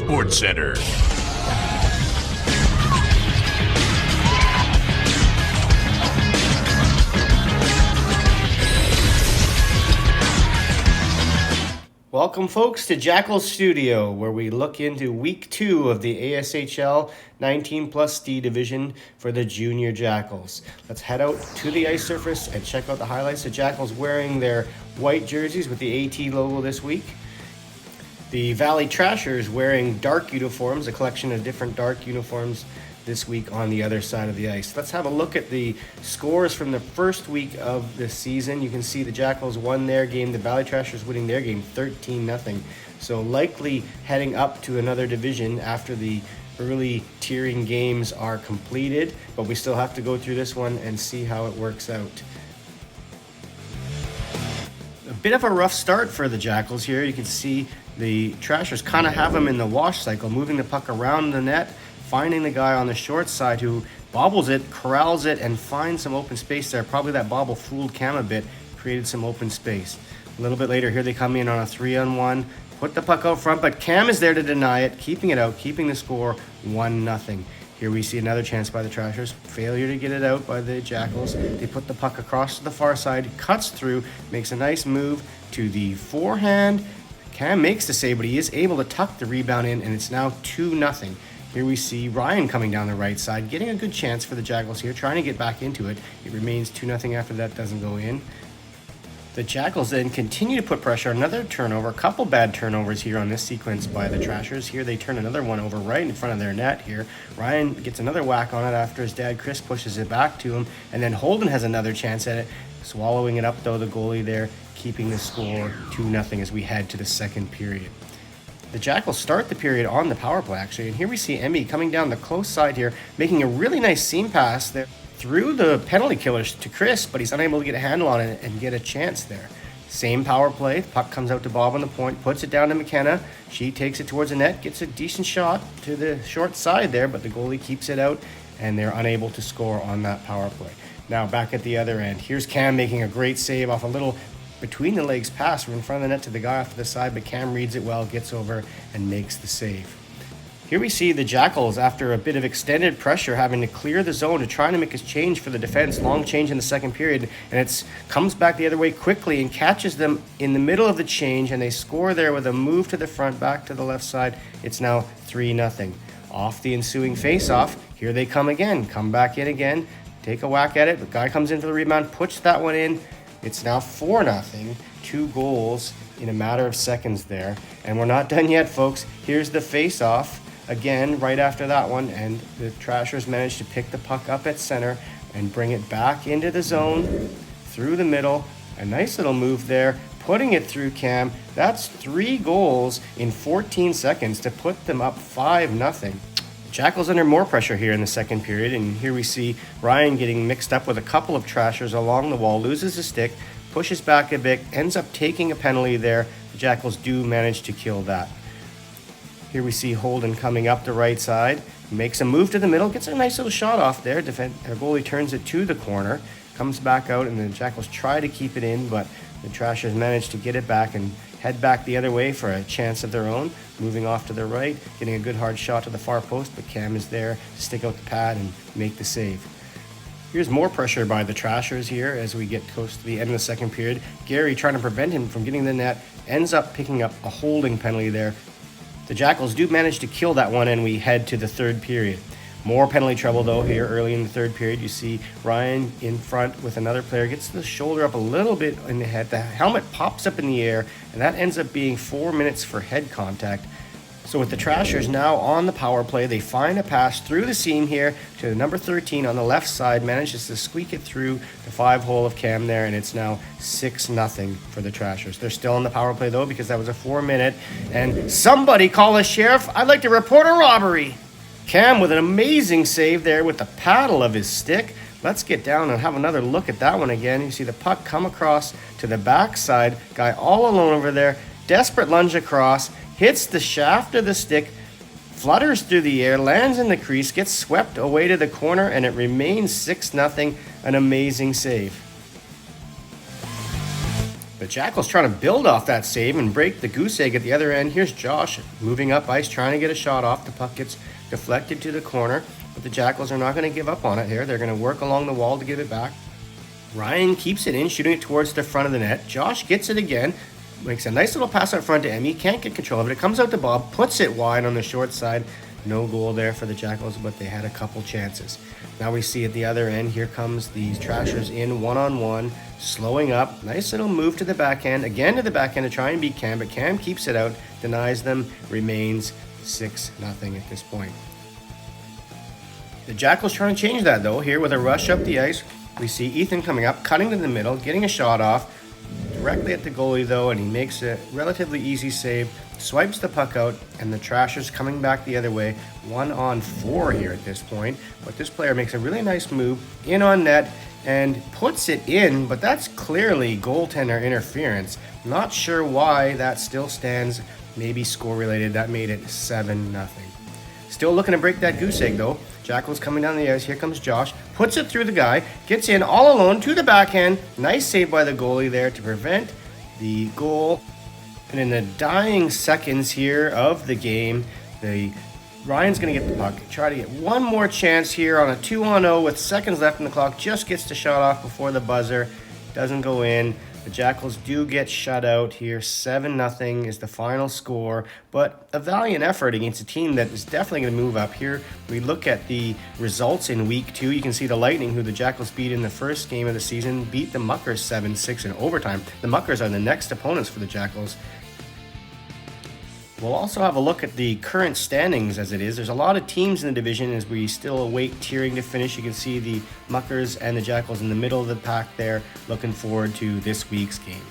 Sports Center. Welcome, folks, to Jackals Studio, where we look into Week 2 of the ASHL 19+D division for the Junior Jackals. Let's head out to the ice surface and check out the highlights. The Jackals wearing their white jerseys with the AT logo this week. The Valley Trashers wearing dark uniforms, a collection of different dark uniforms this week on the other side of the ice. Let's have a look at the scores from the first week of the season. You can see the Jackals won their game, the Valley Trashers winning their game 13-0. So likely heading up to another division after the early tiering games are completed, but we still have to go through this one and see how it works out. A bit of a rough start for the Jackals here. You can see the Trashers kind of have them in the wash cycle, moving the puck around the net, finding the guy on the short side who bobbles it, corrals it, and finds some open space there. Probably that bobble fooled Cam a bit, created some open space. A little bit later, here they come in on a 3-on-1, put the puck out front, but Cam is there to deny it, keeping it out, keeping the score 1-0. Here we see another chance by the Trashers. Failure to get it out by the Jackals. They put the puck across to the far side, cuts through, makes a nice move to the forehand. Cam makes the save, but he is able to tuck the rebound in, and it's now 2-0. Here we see Ryan coming down the right side, getting a good chance for the Jackals here, trying to get back into it. It remains 2-0 after that doesn't go in. The Jackals then continue to put pressure. Another turnover, a couple bad turnovers here on this sequence by the Trashers. Here they turn another one over right in front of their net here. Ryan gets another whack on it after his dad Chris pushes it back to him. And then Holden has another chance at it. Swallowing it up though, the goalie there, keeping the score 2-0 as we head to the second period. The Jackals start the period on the power play, actually, and here we see Emmy coming down the close side here, making a really nice seam pass there through the penalty killers to Chris, but he's unable to get a handle on it and get a chance there. Same power play, puck comes out to Bob on the point, puts it down to McKenna. She takes it towards the net, gets a decent shot to the short side there, but the goalie keeps it out, and they're unable to score on that power play. Now back at the other end, here's Cam making a great save off a little between the legs pass from in front of the net to the guy off to the side, but Cam reads it well, gets over, and makes the save. Here we see the Jackals, after a bit of extended pressure, having to clear the zone to try to make a change for the defense, long change in the second period, and it comes back the other way quickly and catches them in the middle of the change, and they score there with a move to the front, back to the left side. It's now 3-0. Off the ensuing face-off, here they come again, come back in again, take a whack at it, the guy comes in for the rebound, puts that one in. It's now 4-0, 2 goals in a matter of seconds there. And we're not done yet, folks. Here's the face-off again right after that one, and the Trashers managed to pick the puck up at center and bring it back into the zone through the middle. A nice little move there, putting it through Cam. That's 3 goals in 14 seconds to put them up 5-0. Jackals under more pressure here in the second period, and here we see Ryan getting mixed up with a couple of Trashers along the wall, loses a stick, pushes back a bit, ends up taking a penalty there. The Jackals do manage to kill that. Here we see Holden coming up the right side, makes a move to the middle, gets a nice little shot off there. Our goalie turns it to the corner, comes back out, and the Jackals try to keep it in, but the Trashers manage to get it back and head back the other way for a chance of their own, moving off to the right, getting a good hard shot to the far post, but Cam is there to stick out the pad and make the save. Here's more pressure by the Trashers here as we get close to the end of the second period. Gary, trying to prevent him from getting the net, ends up picking up a holding penalty there. The Jackals do manage to kill that one, and we head to the third period. More penalty trouble, though, here early in the third period. You see Ryan in front with another player, gets the shoulder up a little bit in the head. The helmet pops up in the air, and that ends up being 4 minutes for head contact. So with the Trashers now on the power play, they find a pass through the seam here to number 13 on the left side, manages to squeak it through the 5-hole of Cam there, and it's now 6-0 for the Trashers. They're still on the power play, though, because that was a 4-minute. And somebody call a sheriff. I'd like to report a robbery. Cam with an amazing save there with the paddle of his stick. Let's get down and have another look at that one again. You see the puck come across to the backside. Guy all alone over there. Desperate lunge across. Hits the shaft of the stick. Flutters through the air. Lands in the crease. Gets swept away to the corner. And it remains 6-0. An amazing save. The Jackals trying to build off that save and break the goose egg at the other end. Here's Josh moving up ice, trying to get a shot off. The puck gets deflected to the corner, but the Jackals are not going to give up on it here. They're going to work along the wall to give it back. Ryan keeps it in, shooting it towards the front of the net. Josh gets it again, makes a nice little pass out front to Emmy. Can't get control of it. It comes out to Bob, puts it wide on the short side. No goal there for the Jackals, but they had a couple chances. Now we see at the other end, here comes these Trashers in one-on-one, slowing up. Nice little move to the backhand, again to the backhand to try and beat Cam, but Cam keeps it out, denies them, remains 6-0 at this point. The Jackals trying to change that though, here with a rush up the ice. We see Ethan coming up, cutting to the middle, getting a shot off, directly at the goalie though, and he makes a relatively easy save, swipes the puck out, and the Trashers coming back the other way, 1-on-4 here at this point. But this player makes a really nice move in on net and puts it in, but that's clearly goaltender interference. Not sure why that still stands, maybe score related. That made it 7-0. Still looking to break that goose egg though. Jackals coming down the ice. Here comes Josh. Puts it through the guy. Gets in all alone to the backhand. Nice save by the goalie there to prevent the goal. And in the dying seconds here of the game, Ryan's going to get the puck. Try to get one more chance here on a 2-on-0 with seconds left in the clock. Just gets the shot off before the buzzer. Doesn't go in. The Jackals do get shut out here. 7-0 is the final score, but a valiant effort against a team that is definitely going to move up here. We look at the results in week 2. You can see the Lightning, who the Jackals beat in the first game of the season, beat the Muckers 7-6 in overtime. The Muckers are the next opponents for the Jackals. We'll also have a look at the current standings as it is. There's a lot of teams in the division as we still await tiering to finish. You can see the Muckers and the Jackals in the middle of the pack there. Looking forward to this week's game.